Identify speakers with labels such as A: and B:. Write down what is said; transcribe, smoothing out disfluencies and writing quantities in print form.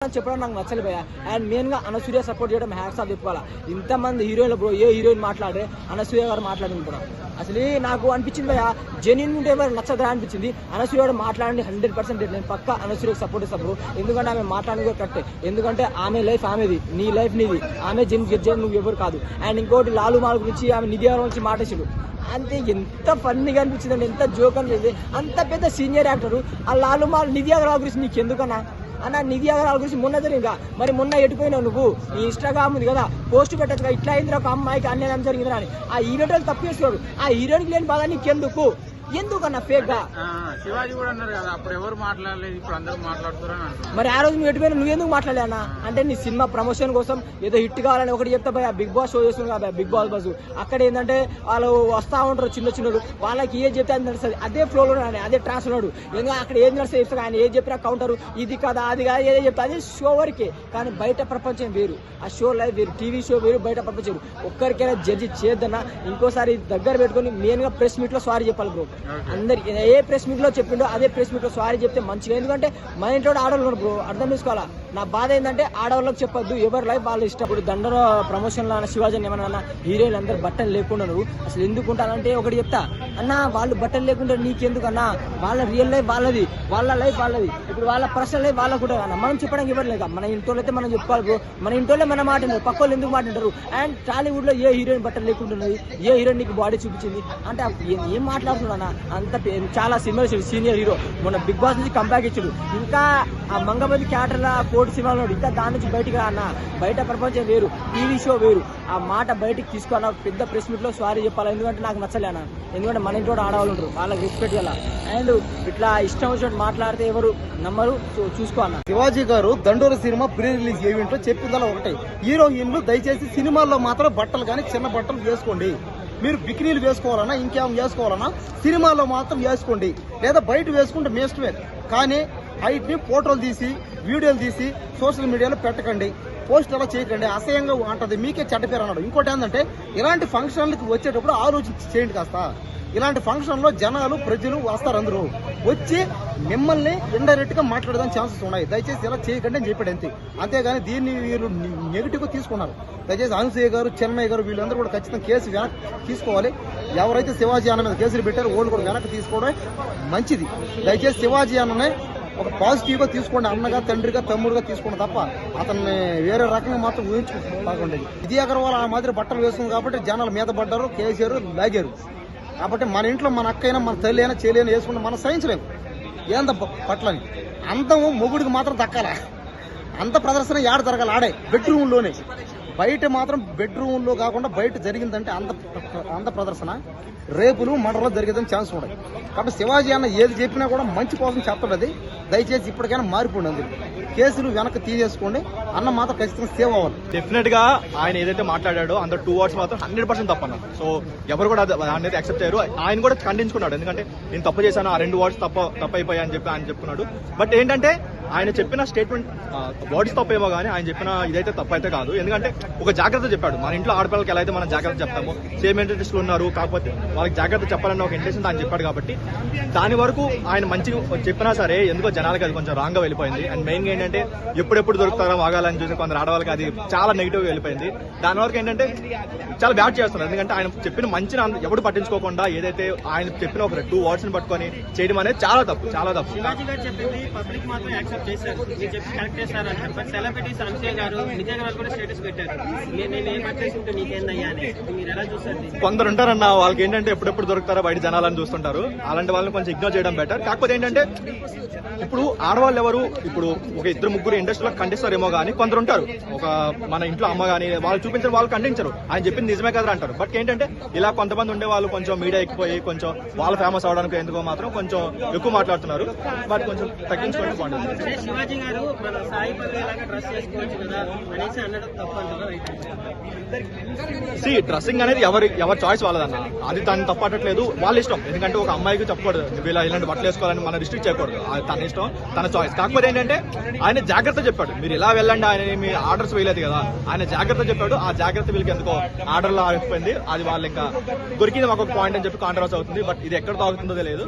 A: అని చెప్పడం నాకు నచ్చలేదు భయ. అండ్ మెయిన్గా అనసూయ సపోర్ట్ చేయడం హ్యాట్స్ ఆఫ్ చెప్పుకోవాలా. ఇంతమంది హీరోయిన్లు బ్రో, ఏ హీరోయిన్ మాట్లాడే అనసూయ గారు మాట్లాడింది కూడా అసలు నాకు అనిపించింది భయ, జెన్యున్ ఉంటే మరి నచ్చదా అనిపించింది. అనసూయ గారు మాట్లాడండి 100% నేను పక్క అనసూయకు సపోర్ట్ ఇస్తాను. ఎందుకంటే ఆమె మాట్లాడి కూడా కరెక్టే, ఎందుకంటే ఆమె లైఫ్ ఆమెది, నీ లైఫ్ నీది, ఆమె జెన్ నువ్వు ఎవరు కాదు. అండ్ ఇంకోటి లాలు మాల్ గురించి ఆమె నిధి గారి గురించి మాటేసాడు, అంతే ఎంత ఫన్నీగా అనిపించింది అండి, ఎంత జోక్ అనిపించింది. అంత పెద్ద సీనియర్ యాక్టర్ ఆ లాలు మాల్ నిధి అగర్వాల్ గురించి నీకు ఎందుకన్నా అన్న? నిధి అగర్వాల్ గురించి మొన్న జరిగిందా మరి, మొన్న ఎటుపోయినావు నువ్వు? నీ ఇన్స్టాగ్రామ్ ఉంది కదా, పోస్ట్ పెట్టచ్చు, ఇట్లా అయింది ఒక అమ్మాయికి అన్యాయం జరిగిందని అని. ఆ ఈవెంట్ వాళ్ళు తప్పు చేస్తున్నాడు, ఆ హీరోయిన్కి లేని బాధ నీకెందుకు? ఎందుకన్నా ఫేక్ గా?
B: శివాజీ కూడా అన్నారు కదా, అప్పుడు ఎవరు మాట్లాడలేదు, ఇప్పుడు అందరూ మాట్లాడుతున్నారు అంటారు.
A: మరి ఆ రోజు నువ్వు ఎటుపోయినా నువ్వు ఎందుకు మాట్లాడలేనా? అంటే నీ సినిమా ప్రమోషన్ కోసం ఏదో హిట్ కావాలని ఒకటి చెప్తా భయ. బిగ్ బాస్ షో చేస్తుంది కదా, బిగ్ బాస్ బస్, అక్కడ ఏంటంటే వాళ్ళు వస్తా ఉంటారు చిన్నోళ్ళు, వాళ్ళకి ఏం చెప్తే అది నడుస్తుంది, అదే ఫ్లోలో అదే ట్రాన్స్ ఉన్నాడు. ఎందుకంటే అక్కడ ఏం నడుస్తుంది చెప్తా, ఆయన ఏం చెప్పినా కౌంటర్, ఇది కదా అది కాదు ఏదో చెప్తా, అదే షో వరకే. కానీ బయట ప్రపంచం వేరు, ఆ షో లైవ్ వేరు, టీవీ షో వేరు, బయట ప్రపంచం వేరు. ఒక్కరికైనా జడ్జి చేద్దన్నా ఇంకోసారి దగ్గర పెట్టుకుని మెయిన్ గా ప్రెస్ మీట్ లో సారీ చెప్పాలి బ్రో. అందరికి ఏ ప్రెస్ మీట్ లో చెప్పిండో అదే ప్రెస్ మీట్ లో సారీ చెప్తే మంచిగా. ఎందుకంటే మన ఇంట్లో ఆడవాళ్ళు బ్రో, అర్థం చేసుకోవాలా. నా బాధ ఏంటంటే ఆడవాళ్ళకి చెప్పొద్దు, ఎవరి లైఫ్ వాళ్ళు ఇష్టం. ఇప్పుడు దండర ప్రమోషన్ లో శివాజీ ఏమన్నా హీరోయిన్లు అందరు బట్టలు లేకుండా అసలు ఎందుకు ఉంటానంటే ఒకటి చెప్తా అన్న, వాళ్ళు బట్టలు లేకుండా నీకెందుకన్నా? వాళ్ళ రియల్ లైఫ్ వాళ్ళది, వాళ్ళ లైఫ్ వాళ్ళది. ఇప్పుడు వాళ్ళ పర్సనల్ లైఫ్ వాళ్ళకు కూడా అన్న మనం చెప్పడానికి ఇవ్వలేదు. మన ఇంట్లో అయితే మనం చెప్పుకోవాలి బ్రో, మన ఇంట్లో మన మాట వినరు, పక్క వాళ్ళు ఎందుకు మాట్లాడారు? అండ్ టాలీవుడ్ లో ఏ హీరోయిన్ బట్టలు లేకుంటున్నది, ఏ హీరోయిన్ నీకు బాడీ చూపించింది అంటే ఏం మాట్లాడుతున్నా? అంత చాలా సీనియర్ హీరో, మొన్న బిగ్ బాస్ నుంచి కంబ్యాక్ ఇచ్చాడు. ఇంకా ఆ మంగపతి క్యారెక్టర్ల కోటి సినిమాలో ఇంకా దాని నుంచి బయటికి రా అన్న. బయట ప్రపంచం వేరు, టీవీ షో వేరు. ఆ మాట బయటికి తీసుకున్న పెద్ద ప్రెస్ మీట్ లో సారీ చెప్పాలి. ఎందుకంటే నాకు నచ్చలేనా, ఎందుకంటే మన ఇంట్లో ఆడవాళ్ళు ఉంటారు, వాళ్ళకి రెస్పెక్ట్ చేయాలి. అండ్ ఇట్లా ఇష్టం వచ్చినట్టు మాట్లాడితే ఎవరు నమ్మరు, చూసుకో అన్న.
C: శివాజీ గారు దండోర సినిమా ప్రీ రిలీజ్ ఈవెంట్ లో చెప్పిందలా ఒకటే, హీరోయిన్లు దయచేసి సినిమాల్లో మాత్రం బట్టలు కానీ చిన్న బట్టలు వేసుకోండి. మీరు బికినీలు వేసుకోవాలన్నా ఇంకేం వేసుకోవాలన్నా సినిమాలో మాత్రం వేసుకోండి, లేదా బయట వేసుకుంటే మీ ఇష్టమే. కానీ హైట్ని ఫోటోలు తీసి వీడియోలు తీసి సోషల్ మీడియాలో పెట్టకండి, పోస్ట్ అలా చేయకండి, అసహ్యంగా ఉంటుంది, మీకే చెడ్డ పేరు అన్నాడు. ఇంకోటి ఏంటంటే ఇలాంటి ఫంక్షన్లకు వచ్చేటప్పుడు ఆలోచించి చేయండి కాస్త. ఇలాంటి ఫంక్షన్లో జనాలు ప్రజలు వస్తారు, అందరూ వచ్చి మిమ్మల్ని ఇండైరెక్ట్ గా మాట్లాడడానికి ఛాన్సెస్ ఉన్నాయి. దయచేసి ఇలా చేయకండి అని చెప్పాడు అంతే. అంతేగాని దీన్ని వీళ్ళు నెగిటివ్ గా తీసుకున్నారు. దయచేసి అనసూయ గారు, చెన్నయ్య గారు వీళ్ళందరూ కూడా ఖచ్చితంగా కేసు వెనక్కి తీసుకోవాలి. ఎవరైతే శివాజీ అన్న మీద కేసులు పెట్టారో వాళ్ళు కూడా వెనక్కి తీసుకోవడం మంచిది. దయచేసి శివాజీ అన్ననే ఒక పాజిటివ్ గా తీసుకోండి, అన్నగా తండ్రిగా తమ్ముడుగా తీసుకోండి తప్ప అతన్ని వేరే రకంగా మాత్రం ఊహించుకోకండి. నిధి అగర్వాల్ ఆ మాదిరి బట్టలు వేస్తుంది కాబట్టి జనాలు మీద పడ్డారు, కేసీఆర్ లాగారు. కాబట్టి మన ఇంట్లో మన అక్క అయినా మన తల్లి అయినా చెల్లి అయినా వేసుకుంటే మనం సహించలేము ఏంద పట్లని. అందము మొగుడికి మాత్రం దక్కాల, అంత ప్రదర్శన ఏడ జరగాలి ఆడే బెడ్రూమ్లోనే. బయట మాత్రం బెడ్రూమ్లో కాకుండా బయట జరిగిందంటే అంత ప్రదర్శన రేపులు మర్డర్లు జరిగేదని ఛాన్స్ ఉన్నాయి. కాబట్టి శివాజీ అన్న ఏది చెప్పినా కూడా మంచి కోసం చెప్తాడు. అది దయచేసి ఇప్పటికైనా మారిపోండి, అందుకు కేసులు వెనక్కి తీసేసుకోండి. అన్న మాత్రం ఖచ్చితంగా సేవ్ అవ్వాలి.
D: డెఫినెట్ గా ఆయన ఏదైతే మాట్లాడాడో అందులో 2 words మాత్రం 100% తప్పన్నారు. సో ఎవరు కూడా అనేది యాక్సెప్ట్ చేయరు. ఆయన కూడా ఖండించుకున్నాడు, ఎందుకంటే నేను తప్పు చేశాను, ఆ 2 words తప్పైపోయా అని చెప్పి ఆయన చెప్పుకున్నాడు. బట్ ఏంటంటే ఆయన చెప్పిన స్టేట్మెంట్ వర్డ్స్ తప్పేమో కానీ ఆయన చెప్పిన ఇదైతే తప్పైతే కాదు. ఎందుకంటే ఒక జాగ్రత్త చెప్పాడు. మన ఇంట్లో ఆడపిల్లలకి ఎలా అయితే మనం జాగ్రత్త చెప్తామో, సేమ్ ఇంట్రెస్ట్లు ఉన్నారు కాకపోతే వాళ్ళకి జాగ్రత్త చెప్పాలన్న ఒక ఇంటెన్షన్ ఆయన చెప్పాడు. కాబట్టి దాని వరకు ఆయన మంచిగా చెప్పినా సరే ఎందుకో జనాలకి అది కొంచెం రాంగ్ గా వెళ్ళిపోయింది. అండ్ మెయిన్ గా ఏంటంటే ఎప్పుడెప్పుడు దొరుకుతారో వాగాలని చూసి కొందరు ఆడవాళ్ళకి అది చాలా నెగిటివ్ గా వెళ్ళిపోయింది. దాని వరకు ఏంటంటే చాలా బ్యాడ్ చేస్తున్నారు. ఎందుకంటే ఆయన చెప్పిన మంచిని ఎప్పుడు పట్టించుకోకుండా ఏదైతే ఆయన చెప్పిన ఒక 2 words ని పట్టుకొని చేయడం అనేది చాలా తప్పు, చాలా తప్పు. కొందరు ఉంటారన్న వాళ్ళకి ఏంటంటే ఎప్పుడెప్పుడు దొరుకుతారో బయట జనాలని చూస్తుంటారు. అలాంటి వాళ్ళని కొంచెం ఇగ్నోర్ చేయడం బెటర్. కాకపోతే ఏంటంటే ఇప్పుడు ఆడవాళ్ళు ఎవరు ఇప్పుడు ఒక 2-3 ఇండస్ట్రీలో ఖండిస్తారేమో కానీ కొందరు ఉంటారు, ఒక మన ఇంట్లో అమ్మ కానీ వాళ్ళు చూపించారు, వాళ్ళు ఖండించరు, ఆయన చెప్పింది నిజమే కదా అంటారు. బట్ ఏంటంటే ఇలా కొంతమంది ఉండే వాళ్ళు కొంచెం మీడియా ఎక్కిపోయి కొంచెం వాళ్ళు ఫేమస్ అవడానికి ఎందుకో మాత్రం కొంచెం ఎక్కువ మాట్లాడుతున్నారు. బట్ కొంచెం తగ్గించుకోవడం బాగుంటుంది.
B: శివాజీ గారు మన సాయి పల్లవి లాగా డ్రెస్ చేసుకోవచ్చు కదా అనేసి అనడం తప్పంటారా?
D: డ్రెస్సింగ్ అనేది ఎవరి చాయిస్ వాళ్ళదన్న, అది దాన్ని తప్పట్లేదు, వాళ్ళ ఇష్టం. ఎందుకంటే ఒక అమ్మాయికి చెప్పకూడదు వీళ్ళ ఇలాంటి బట్టలు వేసుకోవాలని మనం రిస్ట్రిక్ట్ చేయకూడదు, తన ఇష్టం, తన చాయిస్. కాకపోతే ఏంటంటే ఆయన జాగ్రత్త చెప్పాడు, మీరు ఇలా వెళ్ళండి, ఆయన మీ ఆర్డర్స్ వేయలేదు కదా, ఆయన జాగ్రత్త చెప్పాడు. ఆ జాగ్రత్త వీళ్ళకి ఎందుకో ఆర్డర్లో ఆగిపోయింది. అది వాళ్ళు ఇంకా దొరికింది మాకు ఒక పాయింట్ అని చెప్పి కాంట్రవర్సీ అవుతుంది. బట్ ఇది ఎక్కడ తాగుతుందో తెలియదు.